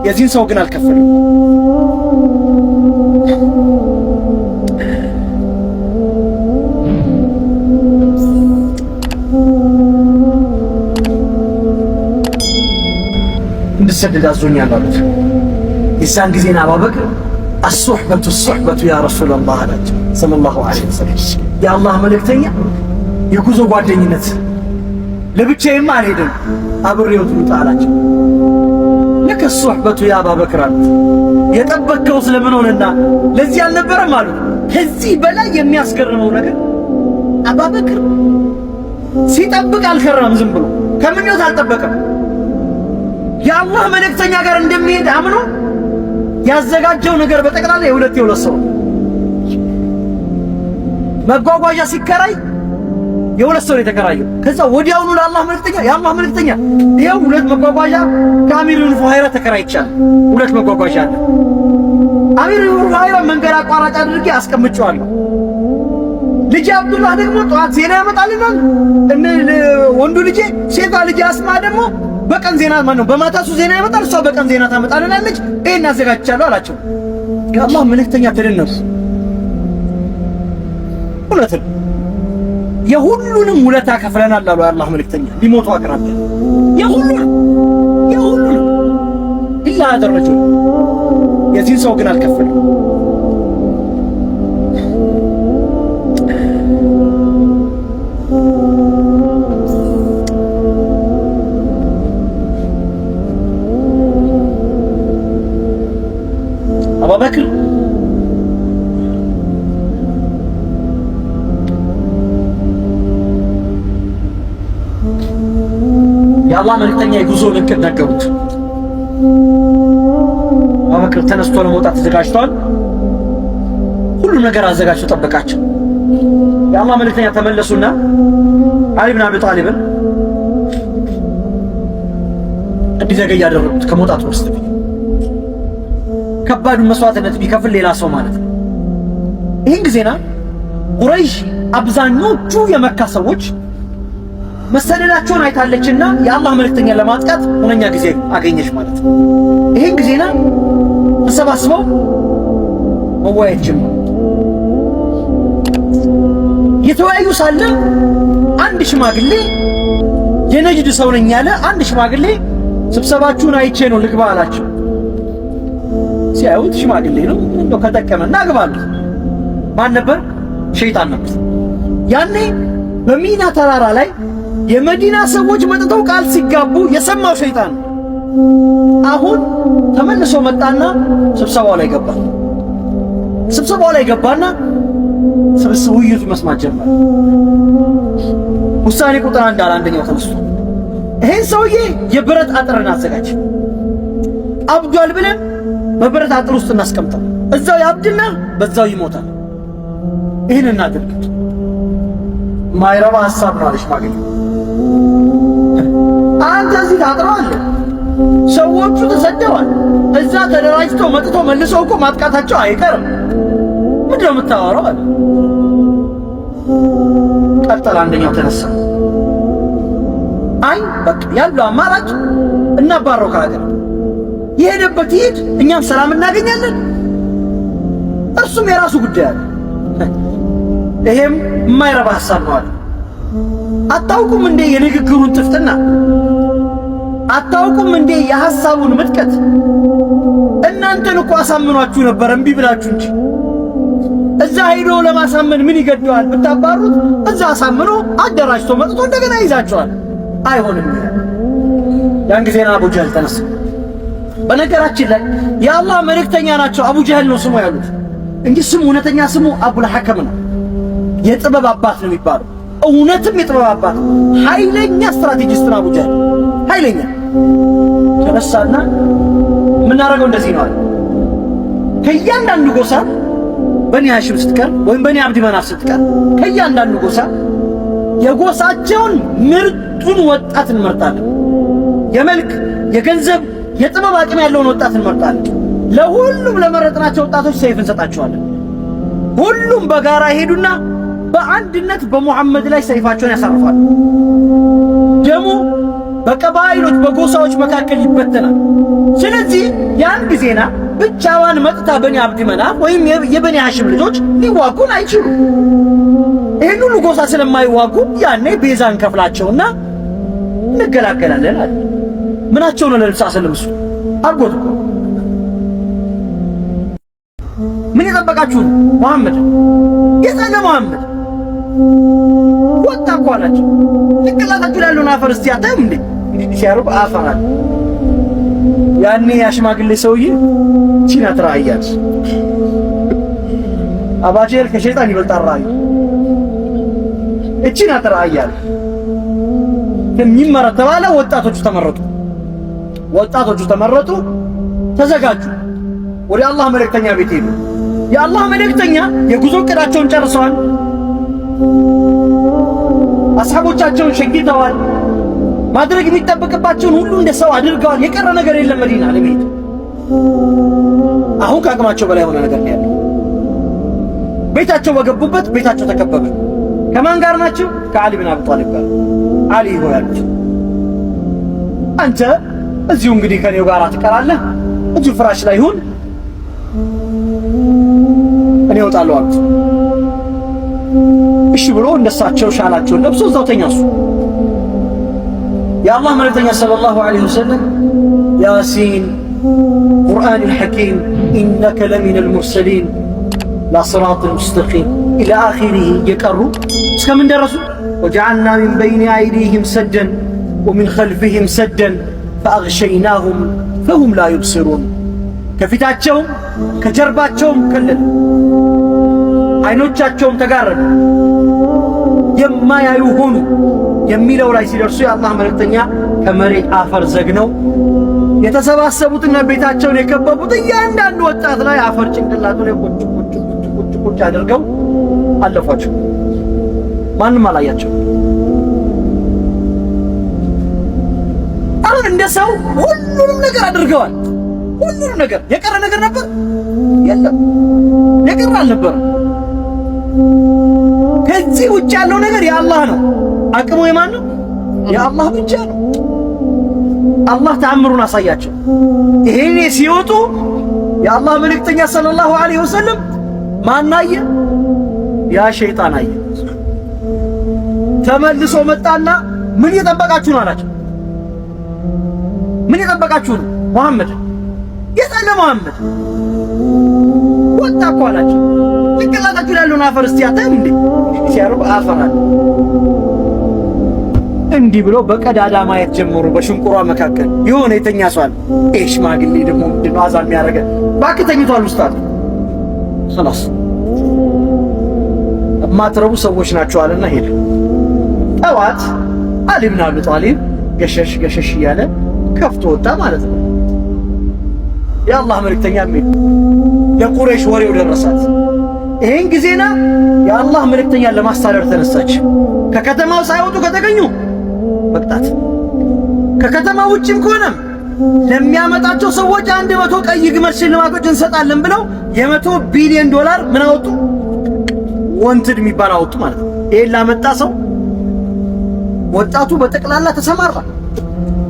የዚህን ሰው ግን አልከፈለም። እንድሰደድ አዞኛል አሉት። የዛን ጊዜና አቡበክር الصحبة يا رسول الله صلى الله عليه وسلم يا الله መልእክተኛ የጉዞ ጓደኝነት ለብቻዬም አልሄድም አብሬው ትውጣ አላቸው። ለከ الصحبة يا አቡበክር አሉት። የጠበቀው ስለምን ሆነና ለዚህ አልነበረም አሉ። ከዚህ በላይ የሚያስገርመው ነገር አቡበክር ሲጠብቅ አልከረም። ዝም ብሎ ከምኞት አልጠበቀም። የአላህ መልእክተኛ ጋር እንደሚሄድ አምኖ ያዘጋጀው ነገር በጠቅላላ የሁለት ሰው መጓጓዣ ሲከራይ የሁለት ሰው የተከራየው። ከዛ ወዲያውኑ ለአላህ መልእክተኛ የአላህ መልእክተኛ ይሄው ሁለት መጓጓዣ ከአሚር ኢብኑ ፉሃይራ ተከራይቻለሁ። ሁለት መጓጓዣ አለ። አሚር ኢብኑ ፉሃይራ መንገድ አቋራጭ አድርጌ አስቀምጬዋለሁ። ልጅ አብዱላህ ደግሞ ጧት ዜና ያመጣልናል። ወንዱ ልጅ ሴቷ ልጅ አስማ ደግሞ በቀን ዜና ማን ነው በማታሱ ዜና ያመጣል። እሷ በቀን ዜና ታመጣልናለች። ይሄን አዘጋጅቻለሁ አላቸው። የአላህ መልእክተኛ ተደነሱ። እውነት የሁሉንም ውለታ ከፍለናል አሉ የአላህ መልእክተኛ ሊሞቱ አቅራቢያ የሁሉንም ኢላ አደረጁ። የዚህን ሰው ግን አልከፈለም። አቡበክር የአላህ መልእክተኛ የጉዞ እቅድ ነገሩት። አቡበክር ተነስቶ ለመውጣት ተዘጋጅቷል። ሁሉ ነገር አዘጋጅቶ ጠበቃቸው። የአላህ መልእክተኛ ተመለሱና አሊ ብን አቢ ጣሊብን እንዲዘገይ ያደረጉት ከመውጣቱ በስተፊት ከባዱን መስዋዕትነት ቢከፍል ሌላ ሰው ማለት ነው። ይህን ጊዜና ቁረይሽ አብዛኞቹ የመካ ሰዎች መሰደዳቸውን አይታለችና የአላህ መልእክተኛ ለማጥቃት ሁነኛ ጊዜ አገኘች ማለት ነው። ይህን ጊዜና ተሰባስበው መወያየት ጀመሩ። የተወያዩ ሳለ አንድ ሽማግሌ የነጅድ ሰው ነኝ ያለ አንድ ሽማግሌ ስብሰባችሁን አይቼ ነው ልግባ አላቸው። ሲያዩት ሽማግሌ ነው እንደው ከተቀመና አግባሉ። ማን ነበር? ሸይጣን ነበር። ያኔ በሚና ተራራ ላይ የመዲና ሰዎች መጥተው ቃል ሲጋቡ የሰማው ሸይጣን አሁን ተመልሶ መጣና ስብሰባው ላይ ገባና ስብስቡ ውይይቱ መስማት ጀመረ። ውሳኔ ቁጥር አንደኛው ተነስቶ ይሄን ሰውዬ የብረት አጥርን አዘጋጅ አብዷል ብለን በብረት አጥር ውስጥ እናስቀምጠው። እዛው ያብድና በዛው ይሞታል። ይሄን እናድርግ። ማይረባ ሐሳብ ነው አለሽ ማግኘት አንተ እዚህ ታጥረዋለህ። ሰዎቹ ተሰደዋል። እዛ ተደራጅተው መጥተው መልሰው እኮ ማጥቃታቸው አይቀርም። ምንድነው የምታወራው አለ። ቀጠል አንደኛው ተነሳ። አይ በቃ ያለው አማራጭ እናባረው ከሀገር የሄደበት ይሄድ፣ እኛም ሰላም እናገኛለን፣ እርሱም የራሱ ጉዳይ አለ። ይሄም የማይረባ ሐሳብ ነው አለ። አታውቁም እንዴ የንግግሩን ጥፍጥና? አታውቁም እንዴ የሐሳቡን ምጥቀት? እናንተን እኮ አሳምኗችሁ ነበር እምቢ ብላችሁ እንጂ እዛ ሄዶ ለማሳመን ምን ይገደዋል? ብታባሩት እዛ አሳምኖ አደራጅቶ መጥቶ እንደገና ይዛቸዋል። አይሆንም። ያን ጊዜና አቡ ጀህል ተነሳ። በነገራችን ላይ የአላህ መልእክተኛ ናቸው አቡ ጀህል ነው ስሙ ያሉት እንጂ ስሙ እውነተኛ ስሙ አቡል ሐከም ነው። የጥበብ አባት ነው የሚባለው። እውነትም የጥበብ አባት ኃይለኛ ስትራቴጂስት ነው አቡ ጀህል ኃይለኛ። ተነሳና የምናደርገው እንደዚህ ነው አለ። ከእያንዳንዱ ጎሳ በኒ ሃሽም ስትቀር ወይም በኒ አብዲ መናፍ ስትቀር ከእያንዳንዱ ጎሳ የጎሳቸውን ምርጡን ወጣት እንመርጣለን። የመልክ የገንዘብ የጥበብ አቅም ያለውን ወጣት እንመርጣለን። ለሁሉም ለመረጥናቸው ወጣቶች ሰይፍ እንሰጣቸዋለን። ሁሉም በጋራ ሄዱና በአንድነት በሙሐመድ ላይ ሰይፋቸውን ያሳርፋሉ። ደሙ በቀባይሎች በጎሳዎች መካከል ይበተናል። ስለዚህ ያን ጊዜና ብቻዋን መጥታ በኒ አብድ መናፍ ወይም የበኒ ሐሽም ልጆች ሊዋጉን አይችሉም። ይሄን ሁሉ ጎሳ ስለማይዋጉ ያኔ ቤዛ እንከፍላቸውና እንገላገላለን አለ። ምናቸው ነው ለነብዩ ሰለላሁ ዐለይሂ ወሰለም አርጎት ምን ይጠበቃችሁ መሐመድ የታለ መሐመድ ወጣ እኮ አላቸው። ልቅላታችሁ ያለውን አፈር እስቲ አታዩም እንዴ ሲያሩቅ አፈራል። ያኔ ያሽማግሌ ሰውዬ ሲናት ራእያት አባጀል ከሸይጣን ይበልጣል ራእይ እቺን አትራእያል የሚመረጥ ተባለ። ወጣቶቹ ተመረጡ፣ ተዘጋጁ። ወደ አላህ መልእክተኛ ቤት ሄዱ። የአላህ መልእክተኛ የጉዞ እቅዳቸውን ጨርሰዋል። አስሐቦቻቸውን ሸኝተዋል። ማድረግ የሚጠበቅባቸውን ሁሉ እንደ ሰው አድርገዋል። የቀረ ነገር የለም። መዲና ለመሄድ አሁን ከአቅማቸው በላይ የሆነ ነገር ነው ያለው። ቤታቸው በገቡበት ቤታቸው ተከበበ። ከማን ጋር ናቸው? ከዓሊ ብን አቢ ጣሊብ ጋር። ዓሊ ሆይ አሉት፣ አንተ እዚሁ እንግዲህ ከኔው ጋር ትቀራለህ፣ እዚሁ ፍራሽ ላይ ሁን፣ እኔ እወጣለሁ አሉት። እሺ ብሎ እንደሳቸው ሻላቸውን ለብሶ እዛው ተኛሱ። የአላህ መልእክተኛ ሰለላሁ ዐለይሂ ወሰለም ያሲን ቁርአኒል ሐኪም ኢነከ ለሚነል ሙርሰሊን ላ ሲራጢል ሙስተቂም ኢላ አኺሪህ የቀሩ እስከምን ደረሱ? ወጀዐልና ሚን በይኒ አይዲሂም ሰደን ወሚን ኸልፊሂም ሰደን ፈአግሸይናሁም ፈሁም ላ ዩብሲሩን። ከፊታቸውም ከጀርባቸውም ከለል፣ አይኖቻቸውም ተጋረዱ፣ የማያዩ ሆኑ የሚለው ላይ ሲደርሱ የአላህ መልእክተኛ ከመሬት አፈር ዘግነው የተሰባሰቡትና ቤታቸውን የከበቡት እያንዳንዱ ወጣት ላይ አፈር ጭንቅላቱ ላይ ቁጭ አድርገው አለፏቸው። ማንም አላያቸው። አሁን እንደ ሰው ሁሉንም ነገር አድርገዋል። ሁሉንም ነገር የቀረ ነገር ነበር የለም፣ የቀረ አልነበረም። ከዚህ ውጭ ያለው ነገር የአላህ ነው። አቅሙ የማን ነው? የአላህ ብቻ ነው። አላህ ተአምሩን አሳያቸው። ይሄኔ ሲወጡ የአላህ መልእክተኛ ሰለላሁ ዐለይሂ ወሰለም ማን አየ? ያ ሸይጣን አየ። ተመልሶ መጣና ምን እየጠበቃችሁ ነው አላቸው። ምን እየጠበቃችሁ ነው? መሐመድ የታለ መሐመድ? ወጣ እኮ አላቸው። ጭንቅላታችሁ ያለውን አፈር እስቲ አታዩም እንዴ ሲያሩቅ አፈራል። እንዲህ ብሎ በቀዳዳ ማየት ጀመሩ። በሽንቁሯ መካከል የሆነ የተኛ ሰው አለ። ሽማግሌ ደግሞ ምንድነው አዛ የሚያደርገ? እባክህ ተኝቷል ኡስታዝ። خلاص ማትረቡ ሰዎች ናቸው አለና ሄደ። ጠዋት አሊ ብን አቢ ጣሊብ ገሸሽ እያለ ከፍቶ ወጣ ማለት ነው። የአላህ መልእክተኛ ምን ለቁረይሽ ወሬው ደረሳት። ይሄን ጊዜና የአላህ መልእክተኛ ለማስታረር ተነሳች። ከከተማው ሳይወጡ ከተገኙ መቅጣት፣ ከከተማው ውጭም ከሆነም ለሚያመጣቸው ሰዎች 100 ቀይ ግመል ሽልማቶች እንሰጣለን ብለው የ100 ቢሊዮን ዶላር ምን አወጡ? ወንትድ የሚባል አወጡ ማለት ነው። ይሄን ላመጣ ሰው ወጣቱ በጠቅላላ ተሰማራ።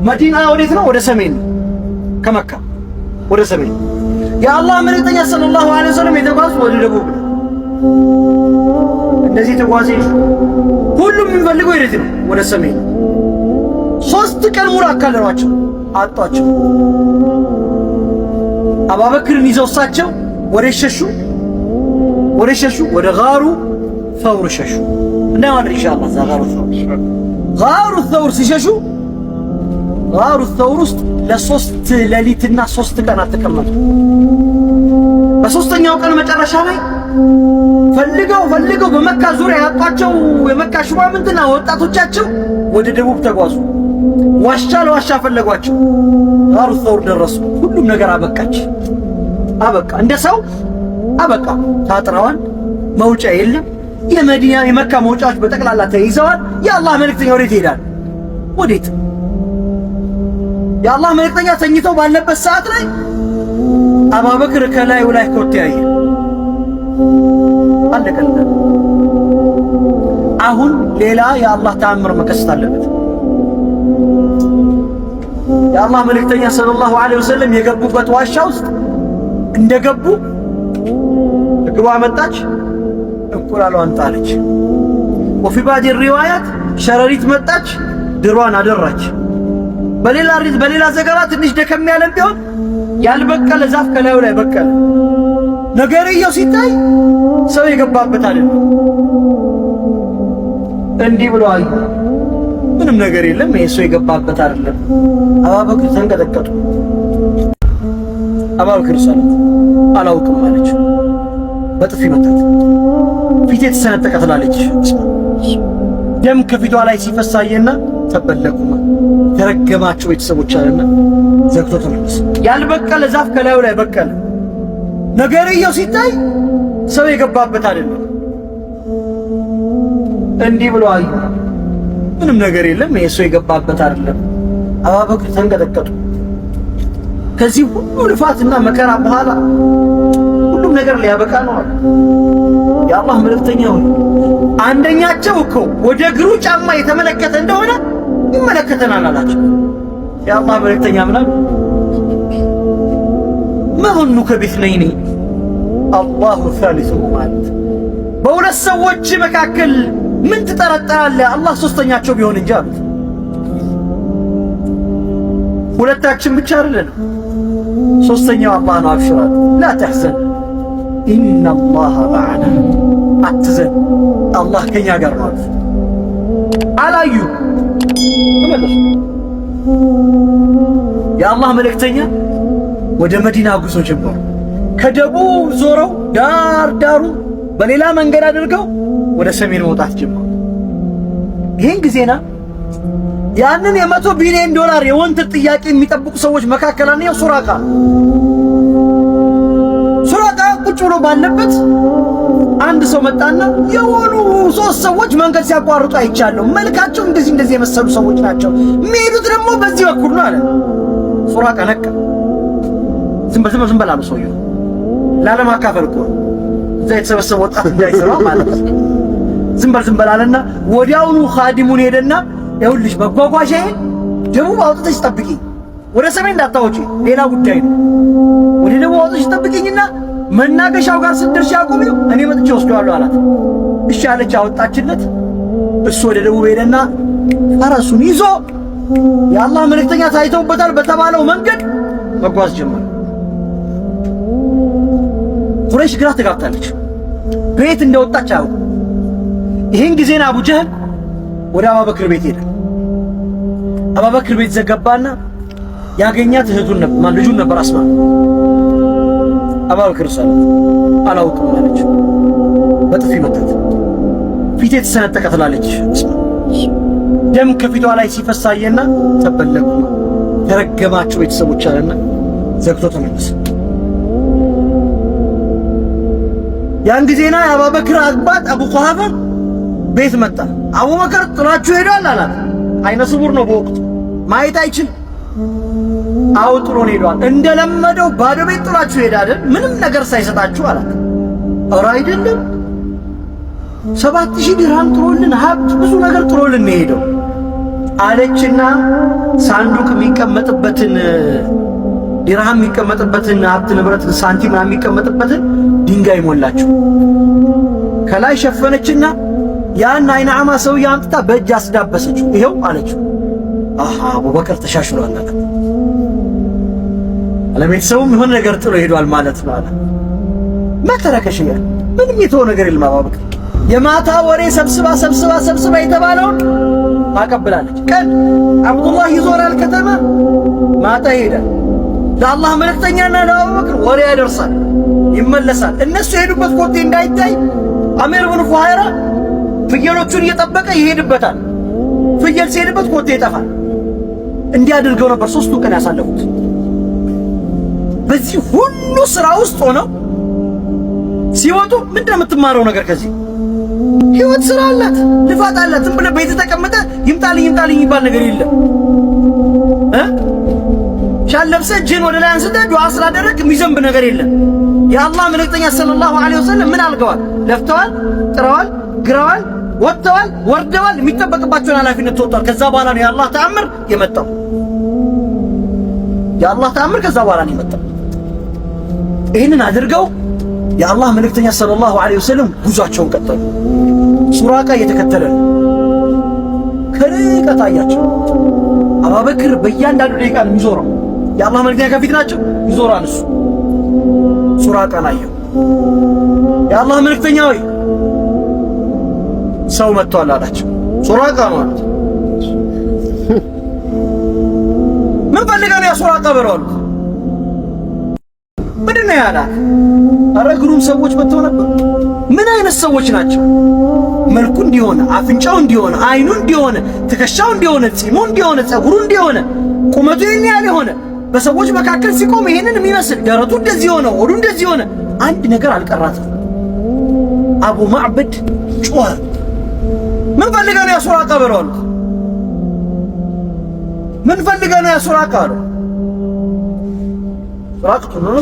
መዲና ወዴት ነው? ወደ ሰሜን፣ ከመካ ወደ ሰሜን። የአላህ መልእክተኛ ሰለላሁ ዐለይሂ ወሰለም የተጓዙ ወደ ደቡብ። እንደዚህ ተጓዘ። ሁሉም የሚፈልገው ወዴት ነው? ወደ ሰሜን። 3 ቀን ሙሉ አካለሏቸው፣ አጧቸው። አቡበክርን ይዘው እሳቸው ወደ ሸሹ ወደ ጋሩ ተውር ሸሹ። እናየዋለን ኢንሻአላህ። ጋሩ ተውር ሲሸሹ ጋሩ ተውር ውስጥ ለ3 ሌሊትና 3 ቀናት ተቀመጡ። በሶስተኛው ቀን መጨረሻ ላይ ፈልገው በመካ ዙሪያ ያጧቸው የመካ ሹማምንትና ወጣቶቻቸው ወደ ደቡብ ተጓዙ። ዋሻ ለዋሻ ፈለጓቸው። ጋሩ ተውር ደረሱ። ሁሉም ነገር አበቃ። እንደ ሰው አበቃ። ታጥረዋል። መውጫ የለም። የመዲና የመካ መውጫዎች በጠቅላላ ተይዘዋል። የአላህ መልእክተኛ ወዴት ይሄዳል? ወዴት? የአላህ መልእክተኛ ተኝተው ባለበት ሰዓት ላይ አቡበክር ከላዩ ላይ ኮቴ ያየ አለቀለት። አሁን ሌላ የአላህ ተአምር መከሰት አለበት። የአላህ መልእክተኛ ሰለላሁ ዐለይሂ ወሰለም የገቡበት ዋሻ ውስጥ እንደገቡ እግሯ መጣች፣ እንቁላሏን ጣለች። ወፊ ባዕድ ሪዋያት ሸረሪት መጣች፣ ድሯን አደራች። በሌላ ዘገባ ትንሽ ደከም ያለ ቢሆን ያልበቀለ ዛፍ ከላዩ ላይ በቀለ። ነገርየው ሲታይ ሰው የገባበት አይደለም። እንዲህ ብሎ አዩ፣ ምንም ነገር የለም፣ ይሄ ሰው የገባበት አይደለም። አቡበክር ተንቀጠቀጡ። አቡበክር ሰላት አላውቅም አለች። በጥፊ መታት። ፊቴ ተሰነጠቀ ትላለች። ደም ከፊቷ ላይ ሲፈሳየና ተበለቁማ ተረገማቸው ቤተሰቦች አለና ዘግቶ ተመለሰ። ያልበቀለ ዛፍ ከላዩ ላይ በቀለ። ነገርየው ሲታይ ሰው የገባበት አይደለም። እንዲህ ብሎ አዩ፣ ምንም ነገር የለም፣ ይሄ ሰው የገባበት አይደለም። አቡበክር ተንቀጠቀጡ። ከዚህ ሁሉ ልፋትና መከራ በኋላ ሁሉም ነገር ሊያበቃ ነው አሉ። የአላህ መልእክተኛ ሆይ አንደኛቸው እኮ ወደ እግሩ ጫማ የተመለከተ እንደሆነ ይመለከተናል አላቸው። የአላህ መልእክተኛ ምን አሉ? መظنك باثنين الله ثالثهما በሁለት ሰዎች መካከል ምን ትጠረጥራለህ? አላህ ሶስተኛቸው ቢሆን እንጂ አሉት። ሁለታችን ብቻ አይደለም፣ ሶስተኛው አላህ ነው። አብሽራ ላ ተሕዘን ኢነ አላህ መዐና፣ አትዘን አላህ ከኛ ጋር ነው። አላዩ ተመለሱ። የአላህ መልእክተኛ ወደ መዲና ጉዞ ጀመሩ። ከደቡብ ዞረው ዳር ዳሩ በሌላ መንገድ አድርገው ወደ ሰሜን መውጣት ጀመሩ። ይህን ጊዜና ያንን የ100 ቢሊዮን ዶላር የወንጀል ጥያቄ የሚጠብቁ ሰዎች መካከል አንደኛው ሱራቃ ቁጭ ብሎ ባለበት አንድ ሰው መጣና የሆኑ 3 ሰዎች መንገድ ሲያቋርጡ አይቻለሁ። መልካቸው እንደዚህ የመሰሉ ሰዎች ናቸው። የሚሄዱት ደግሞ በዚህ በኩል ነው አለ። ሱራቃ ነቃ። ዝም በል አሉ ሰውየው። ላለማካፈል እኮ እዛ የተሰበሰበ ወጣት እንዳይሰራ ማለት ነው። ዝም በል አለና ወዲያውኑ ኻዲሙን ሄደና ይኸውልሽ መጓጓዣዬ ደቡብ አውጥተሽ ጠብቂ፣ ወደ ሰሜን እንዳታወጪ፣ ሌላ ጉዳይ ነው። ወደ ደቡብ አውጥተሽ ጠብቂኝና መናገሻው ጋር ስትደርሺ አቁሚው፣ እኔ መጥቼ ወስደዋለሁ አላት። እሺ አለች። አወጣችለት። እሱ ወደ ደቡብ ሄደና ፈረሱን ይዞ የአላህ መልእክተኛ ታይተውበታል በተባለው መንገድ መጓዝ ጀመረ። ቁረይሽ ግራ ተጋብታለች። ቤት እንደወጣች አው ይሄን ጊዜና አቡ ጀህል ወደ አቡበክር ቤት ሄደ። አቡበክር ቤት ዘገባና ያገኛት እህቱን ነበር፣ ልጁን ነበር፣ አስማ። አቡበክር ሰላት አላውቅም አለች። በጥፊ መታት። ፊቴ ተሰነጠቀ ትላለች አስማ። ደም ከፊቷ ላይ ሲፈሳየና ተበለቁ። ተረገማቸው ቤተሰቦች አለና ዘግቶ ተመለሰ። ያን ጊዜና የአቡበክር አባት አቡ ቁሃፋ ቤት መጣ። አቡበክር ጥሏችሁ ሄዷል አላት። አይነ ስውር ነው በወቅቱ ማየት አይችል። አዎ ጥሎን ሄዷል። እንደለመደው ባዶ ቤት ጥሏችሁ ሄዳል፣ ምንም ነገር ሳይሰጣችሁ አላት። ኧረ አይደለም 7000 ድርሃም ጥሎልን፣ ሀብት ብዙ ነገር ጥሎልን ነው ሄደው አለችና ሳንዱቅ የሚቀመጥበትን ድርሃም የሚቀመጥበትን ሀብት ንብረት ሳንቲም የሚቀመጥበትን ድንጋይ ሞላችሁ። ከላይ ሸፈነችና ያን አይናማ ሰውዬ አምጥታ በእጅ አስዳበሰችው። ይሄው አለችው። አሃ አቡበክር ተሻሽሏል አላት። ለቤተሰቡም የሆነ ነገር ጥሎ ሄዷል ማለት ነው አለ። መተረከሽ ያ ምንም የተወው ነገር የለም። አቡበክር የማታ ወሬ ሰብስባ የተባለውን ታቀብላለች። ቀን አብዱላህ ይዞራል ከተማ፣ ማታ ይሄዳል ለአላህ መልእክተኛና ለአቡበክር ወሬ ያደርሳል፣ ይመለሳል። እነሱ የሄዱበት ኮቴ እንዳይታይ አሚር ብኑ ፉሃይራ ፍየሎቹን እየጠበቀ ይሄድበታል። ፍየል ሲሄድበት ኮቴ ይጠፋል። እንዲያደርገው ነበር 3 ቀን ያሳለፉት። በዚህ ሁሉ ስራ ውስጥ ሆነው ሲወጡ ምንድን ነው የምትማረው ነገር? ከዚህ ህይወት ስራ አላት፣ ልፋት አላት። ዝም ብለህ ቤት ተቀምጠ ይምጣልኝ ይባል ነገር የለም። ሻል ለብሰህ እጅህን ወደ ላይ አንስተህ ዱዓ ስላደረግህ የሚዘንብ ነገር የለም። የአላህ መልእክተኛ ሰለላሁ ዐለይሂ ወሰለም ምን አልገዋል? ለፍተዋል፣ ጥረዋል፣ ግረዋል፣ ወጥተዋል፣ ወርደዋል። የሚጠበቅባቸውን ኃላፊነት ተወጥተዋል። ከዛ በኋላ ነው የአላህ ተአምር የመጣው። የአላህ ተአምር ከዛ በኋላ ነው የመጣው። ይህንን አድርገው የአላህ መልእክተኛ ሰለላሁ ዐለይሂ ወሰለም ጉዟቸውን ቀጠሉ። ሱራቃ እየተከተለ ነው። ከርቀት አያቸው። አቡበክር በእያንዳንዱ ደቂቃ ነው የሚዞረው። የአላህ መልእክተኛ ከፊት ናቸው፣ ይዞራል እሱ። ሱራቃን አየው። የአላህ መልእክተኛ ሆይ ሰው መጥቷል አላቸው። ሱራቃ ነው አሉት። ምን ፈልገህ ነው ያ ሱራቃ በለው አሉት። ምንድን ነው ያላት? ኧረ ግሩም ሰዎች መጥተው ነበር። ምን አይነት ሰዎች ናቸው? መልኩ እንዲሆነ፣ አፍንጫው እንዲሆነ፣ አይኑ እንዲሆነ፣ ትከሻው እንዲሆነ፣ ጺሙ እንዲሆነ፣ ጸጉሩ እንዲሆነ፣ ቁመቱ ይሄን ያህል የሆነ በሰዎች መካከል ሲቆም ይሄንን የሚመስል ደረቱ እንደዚህ ሆነ፣ ወዱ እንደዚህ ሆነ፣ አንድ ነገር አልቀራትም። አቡ ማዕበድ ጮኸ። ምን ፈልገህ ነው ያ ሱራቃ በለው አሉት። ምን ፈልገህ ነው ያ ሱራቃ አለው። ሱራቃ ነው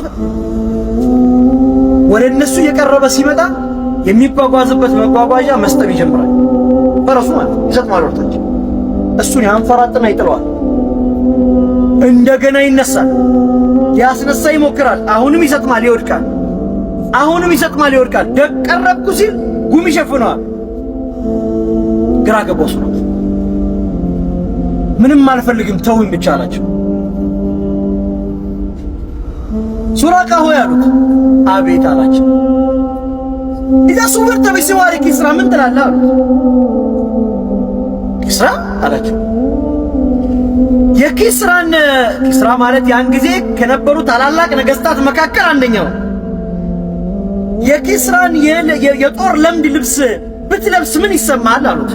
ወደ እነሱ የቀረበ ሲመጣ የሚጓጓዝበት መጓጓዣ መስጠም ይጀምራል። ፈረሱ ማለት ይሰጥማል ወርታች እሱን ያንፈራጥና ይጥለዋል። እንደገና ይነሳል፣ ያስነሳ ይሞክራል። አሁንም ይሰጥማል፣ ይወድቃል። አሁንም ይሰጥማል፣ ይወድቃል። ቀረብኩ ሲል ጉም ይሸፍነዋል። ግራ ገባው ሱራቃ። ምንም አልፈልግም ተውኝ ብቻ አላቸው። ሱራቃ ሆይ አሉት። አቤት አላቸው። ኢዛ ሱወርተ ቢሲዋሪ ኪስራ ምን ትላለህ አሉት። ኪስራ አላቸው። ኪስራ ማለት ያን ጊዜ ከነበሩ ታላላቅ ነገስታት መካከል አንደኛው። የኪስራን የጦር ለምድ ልብስ ብትለብስ ምን ይሰማሃል አሉት።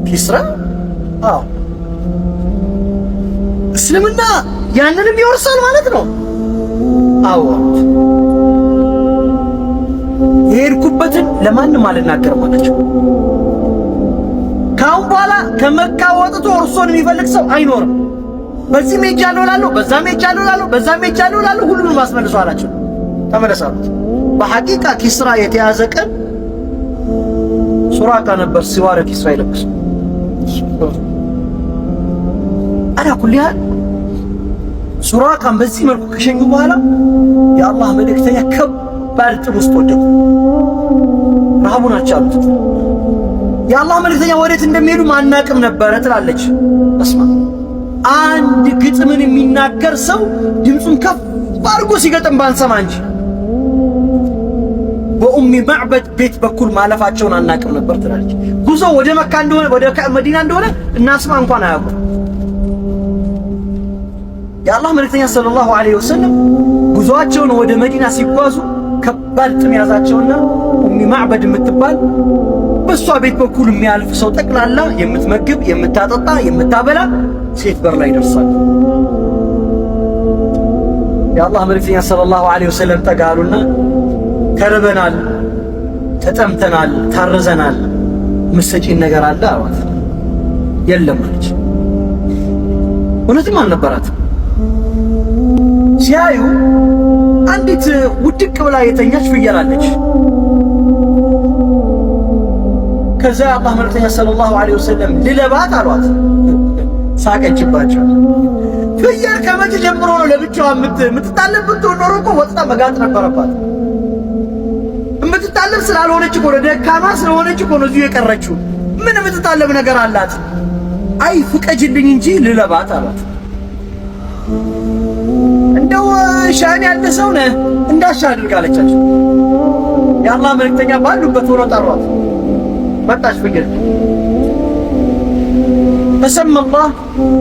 ኪስራ አዎ እስልምና ያንንም ይወርሳል ማለት ነው። አዎ የሄድኩበትን ለማንም አልናገርም አላቸው። ካሁን በኋላ ከመካ ወጥቶ እርሶን የሚፈልግ ሰው አይኖርም። በዚህ ሄጃለሁ እላለሁ፣ በዛም ሄጃለሁ እላለሁ፣ በዛም ሄጃለሁ እላለሁ፣ ሁሉንም አስመልሶ አላቸው። ተመለሳሉት። በሐቂቃ ኪስራ የተያዘ ቀን ሱራቃ ነበር ሲዋረ ኪስራ ይለብስ አላ ኩል ያህል ሱራቃን በዚህ መልኩ ከሸኙ በኋላ የአላህ መልእክተኛ ከባድ ጥም ውስጥ ወደቁ። ረሃቡን አቻሉት። የአላህ መልእክተኛ ወዴት እንደሚሄዱ ማናቅም ነበረ ትላለች አስማ። አንድ ግጥምን የሚናገር ሰው ድምፁን ከፍ አድርጎ ሲገጥም ባንሰማ እንጂ በኡሚ ማዕበድ ቤት በኩል ማለፋቸውን አናቅም ነበር ትላለች። ጉዞ ወደ መካ እንደሆነ ወደ መዲና እንደሆነ እና አስማ እንኳን አያውቁም። የአላህ መልእክተኛ ሰለላሁ ዐለይሂ ወሰለም ጉዞአቸውን ወደ መዲና ሲጓዙ ከባድ ጥም ያዛቸውና ኡሚ ማዕበድ የምትባል በሷ ቤት በኩል የሚያልፍ ሰው ጠቅላላ የምትመግብ፣ የምታጠጣ፣ የምታበላ ሴት በር ላይ ይደርሳል። የአላህ መልእክተኛ ሰለላሁ ዐለይሂ ወሰለም ጠጋሉና ተርበናል፣ ተጠምተናል፣ ታረዘናል፣ ምሰጪን ነገር አለ አሏት። የለም አለች። እውነትም አልነበራትም። ሲያዩ አንዲት ውድቅ ብላ የተኛች ፍየል አለች። ከዛ የአላህ መልእክተኛ ሰለላሁ ዐለይሂ ወሰለም ልለባት አሏት። ሳቀችባቸው። ፍየል ከመቼ ጀምሮ ነው ለብቻዋ የምትታለብ? ብትሆን ኖሮ እኮ ወጥታ መጋጥ ነበረባት። የምትታለብ ስላልሆነች እኮ ነው፣ ደካማ ስለሆነች እኮ ነው እዚሁ የቀረችው። ምን የምትታለብ ነገር አላት? አይ ፍቀጅልኝ እንጂ ልለባት አሏት። እንደው ሻን ያለ ሰው ነህ እንዳሻ አድርግ አለቻቸው። የአላህ መልእክተኛ ባሉበት ሆኖ ጠሯት። መጣች ፍየል። ተሰማ አላህ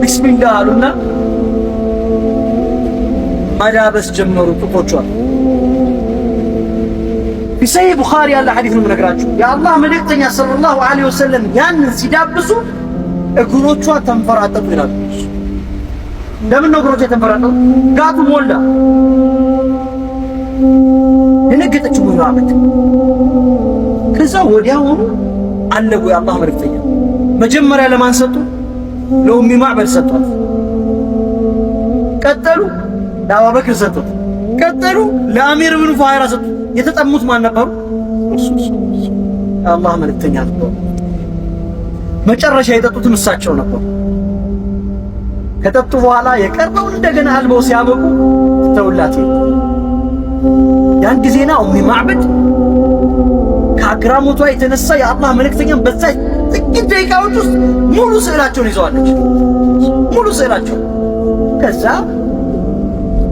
ቢስሚላህ አሉና ማዳበስ ጀመሩ ጡቶቿን። ፊሰሂህ ቡኻሪ ያለ ሐዲስ ነው የምነግራችሁ። የአላህ መልእክተኛ ሰለላሁ ዐለይሂ ወሰለም ያንን ሲዳብሱ እግሮቿ ተንፈራጠጡ ይላሉ። ለምን ነው እግሮቿ የተንፈራጠጡ? ጋቱ ሞላ። ደነገጠች ኡሙ ማዕበድ። ከዛ ወዲያውኑ አለጉ የአላህ መልእክተኛ። መጀመሪያ ለማን ሰጡ? ለኡሚ ማዕበድ ሰጧት። ቀጠሉ ለአቡበክር ሰጡት። ቀጠሉ ለአሚር ብኑ ፉሃይራ ሰጡት። የተጠሙት ማን ነበሩ? የአላህ መልእክተኛ ነበሩ። መጨረሻ የጠጡትም እሳቸው ነበሩ። ከጠጡ በኋላ የቀረውን እንደገና አልበው ሲያበቁ ተውላት። ያን ጊዜና ኡሚ ማዕበድ ከአግራሞቷ የተነሳ የአላህ መልእክተኛን በዛ ጥቂት ደቂቃዎች ውስጥ ሙሉ ስዕላቸውን ይዘዋለች። ሙሉ ስዕላቸው። ከዛ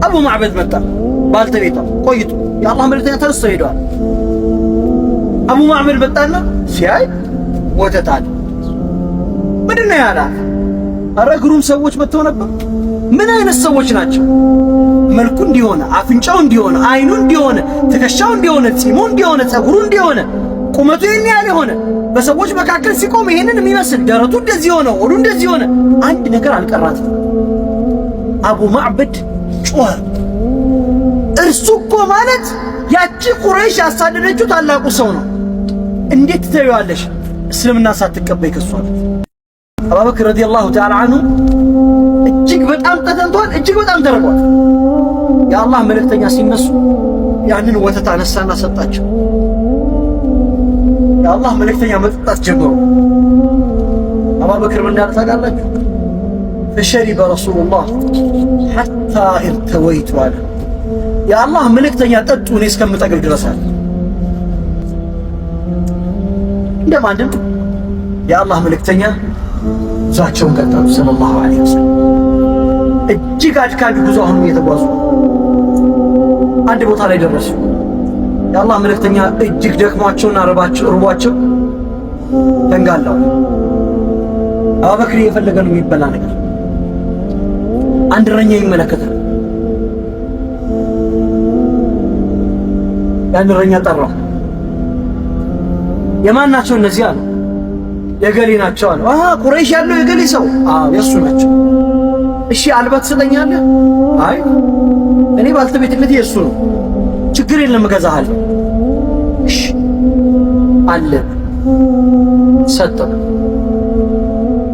አቡ ማዕበድ መጣ፣ ባልተቤቷ ቆይቶ የአላህ መልእክተኛ ተነስተው ሄደዋል። አቡ ማዕበድ መጣና ሲያይ ወተት አለ። ምንድን ነው ያላት? ኧረ ግሩም ሰዎች መጥተው ነበር። ምን አይነት ሰዎች ናቸው? መልኩ እንዲሆነ፣ አፍንጫው እንዲሆነ፣ አይኑ እንዲሆነ፣ ትከሻው እንዲሆነ፣ ጺሙ እንዲሆነ፣ ጸጉሩ እንዲሆነ፣ ቁመቱ ይሄን ያህል የሆነ በሰዎች መካከል ሲቆም ይሄንን የሚመስል ደረቱ እንደዚህ ሆነ፣ ሆዱ እንደዚህ ሆነ። አንድ ነገር አልቀራትም። አቡ ማዕበድ ጮኸ። እርሱ እኮ ማለት ያቺ ቁረይሽ ያሳደደችው ታላቁ ሰው ነው። እንዴት ትተይዋለሽ እስልምና ሳትቀበይ ከሷል? አቡበክር ረዲየላሁ ተዓላ አንሁ እጅግ በጣም ተጠንቷል፣ እጅግ በጣም ተርቧል። የአላህ መልእክተኛ ሲነሱ ያንን ወተት አነሳና ሰጣቸው። የአላህ መልእክተኛ መጠጣት ጀመሩ። አቡበክር ምን እንዳለ ታውቃላችሁ? ፈሸሪበ ረሱሉላህ ሐታ ኢርተወይቱ አለ። የአላህ መልእክተኛ ጠጡ እኔ እስከምጠግብ ድረስ አለ። እንደማንም የአላህ መልእክተኛ ጉዟቸውን ቀጠሉ ሰለላሁ ዐለይሂ ወሰለም። እጅግ አድካሚ ጉዞ አሁንም እየተጓዙ አንድ ቦታ ላይ ደረሱ። የአላህ መልእክተኛ እጅግ ደክሟቸውና ርቧቸው ተንጋላው። አቡበክር እየፈለገ ነው የሚበላ ነገር። አንድ እረኛ ይመለከታል። ያን እረኛ ጠራው። የማን ናቸው እነዚህ አለ። የገሌ ናቸው አለ። ቁረይሽ ያለው የገሌ ሰው? አዎ የሱ ናቸው። እሺ አልባት ትሰጠኛለህ? አይ እኔ ባልተቤትነቴ የሱ ነው፣ ችግር የለም እገዛሃለሁ። እሺ አለ ሰጠው።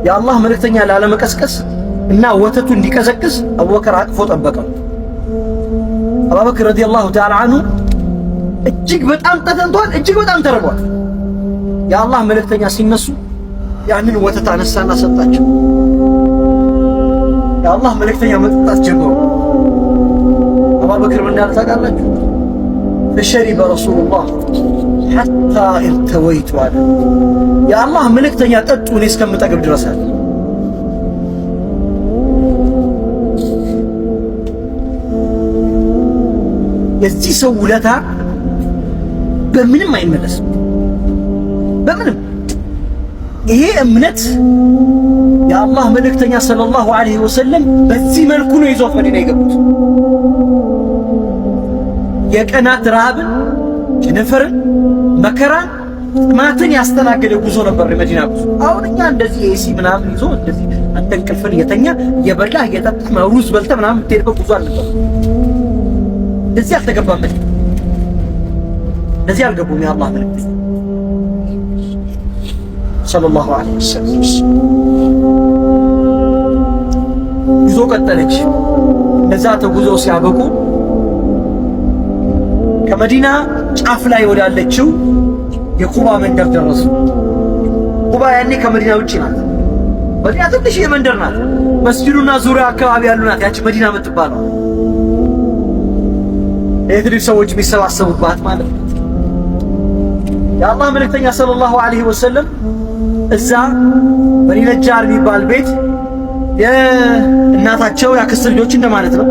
የአላህ መልእክተኛ ላለመቀስቀስ እና ወተቱ እንዲቀዘቅዝ አቡበክር አቅፎ ጠበቀው። አቡበክር ረዲየላሁ ተዓላ አንሁ እጅግ በጣም ተጠንቷል፣ እጅግ በጣም ተርቧል። የአላህ መልእክተኛ ሲነሱ ያንን ወተት አነሳና ሰጣቸው። የአላህ መልእክተኛ መጠጣት ጀመሩ። አቡበክር ምን እንዳለ ታውቃላችሁ? ፈሸሪበ ረሱሉላህ ሐታ ኢርተወይቱ አለ። የአላህ መልእክተኛ ጠጡ እኔ እስከምጠግብ ድረስ አለ። የዚህ ሰው ውለታ በምንም አይመለስም፣ በምንም። ይሄ እምነት የአላህ መልእክተኛ ሰለላሁ ዐለይሂ ወሰለም በዚህ መልኩ ነው ይዘው መዲና የገቡት። የቀናት ረሃብን፣ ቸነፈርን፣ መከራን፣ ጥማትን ያስተናገደ ጉዞ ነበር የመዲና ጉዞ። አሁን እኛ እንደዚህ ኤሲ ምናምን ይዞ እንደዚህ አንተ እንቅልፍን እየተኛ እየበላህ እየጠጣህ ሩዝ በልተህ ምናምን የምትሄድበት ጉዞ አልነበር። እንደዚህ አልተገባም። እንደዚህ አልገቡም የአላህ መልእክተኛ ሰለላሁ ዐለይሂ ወሰለም። ጉዞ ቀጠለች። እነዛ ተጉዞ ሲያበቁ ከመዲና ጫፍ ላይ ወዳለችው የቁባ መንደር ደረሱ። ቁባ ያኔ ከመዲና ውጪ ናት። መዲና ትንሽ የመንደር ናት። መስጂዱና ዙሪያ አካባቢ ያሉ ናት ያቺ መዲና የምትባለው። የትልቅ ሰዎች የሚሰባሰቡባት ማለት ነው። የአላህ መልእክተኛ ሰለላሁ ዐለይሂ ወሰለም እዛ በኒ ነጃር የሚባል ቤት የእናታቸው ያክስት ልጆች እንደማለት ነው፣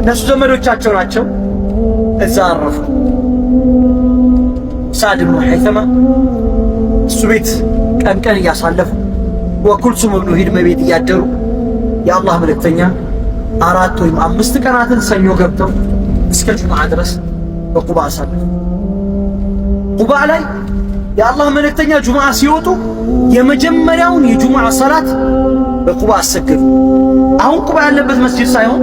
እነሱ ዘመዶቻቸው ናቸው። እዛ አረፉ። ሳዕድ ብኑ ሐይተማ እሱ ቤት ቀን ቀን እያሳለፉ ወኩልሱም ብኑ ሂድመ ቤት እያደሩ የአላህ መልእክተኛ 4 ወይም 5 ቀናትን ሰኞ ገብተው እስከ ጁምዓ ድረስ በቁባ አሳለፉ። ቁባ ላይ የአላህ መልእክተኛ ጁምዓ ሲወጡ የመጀመሪያውን የጁምዓ ሰላት በቁባ አሰገዱ። አሁን ቁባ ያለበት መስጂድ ሳይሆን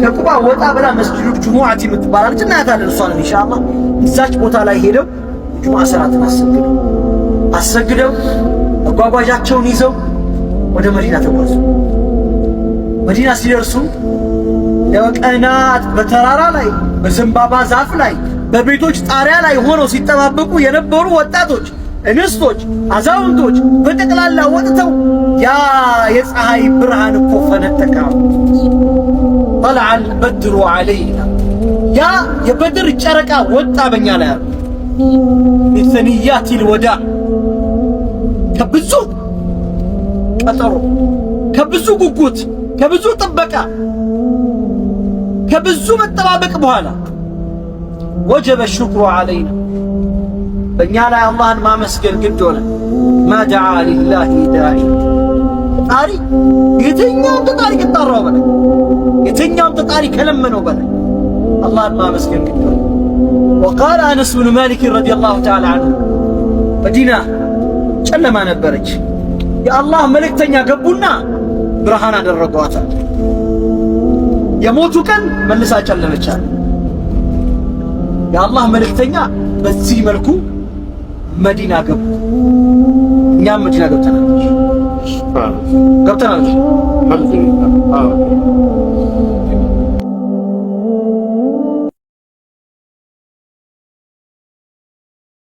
ከቁባ ወጣ ብላ መስጂዱ ጁሙዓቲ የምትባላለች እናያታለን። እሷን ኢንሻአላህ እዛች ቦታ ላይ ሄደው ጁምዓ ሰላትን አሰግደው መጓጓዣቸውን ይዘው ወደ መዲና ተጓዙ። መዲና ሲደርሱ ለቀናት በተራራ ላይ በዘንባባ ዛፍ ላይ በቤቶች ጣሪያ ላይ ሆነው ሲጠባበቁ የነበሩ ወጣቶች እንስቶች፣ አዛውንቶች በጠቅላላ ወጥተው ያ የፀሐይ ብርሃን እኮ ፈነጠቀ። طلع البدر علينا ያ የበድር ጨረቃ ወጣ በእኛ ላይ من ثنيات الوداع ከብዙ ቀጠሮ ከብዙ ጉጉት ከብዙ ጥበቃ ከብዙ መጠባበቅ በኋላ وجب الشكر علينا በእኛ ላይ አላህን ማመስገን ግድ ሆነ። ما دعا لله داعي ተጣሪ የትኛውም ተጣሪ ከጠራው በላይ የትኛውም ተጣሪ ከለመነው በላይ አላህን ማመስገን ግድ ሆነ። وقال أنس بن مالك رضي الله تعالى عنه مدينة ጨለማ ነበረች። የአላህ መልእክተኛ ገቡና ብርሃን አደረጓታል። የሞቱ ቀን መልሳ ጨለመቻል። የአላህ መልእክተኛ በዚህ መልኩ መዲና ገቡ። እኛም መዲና ገብተናል።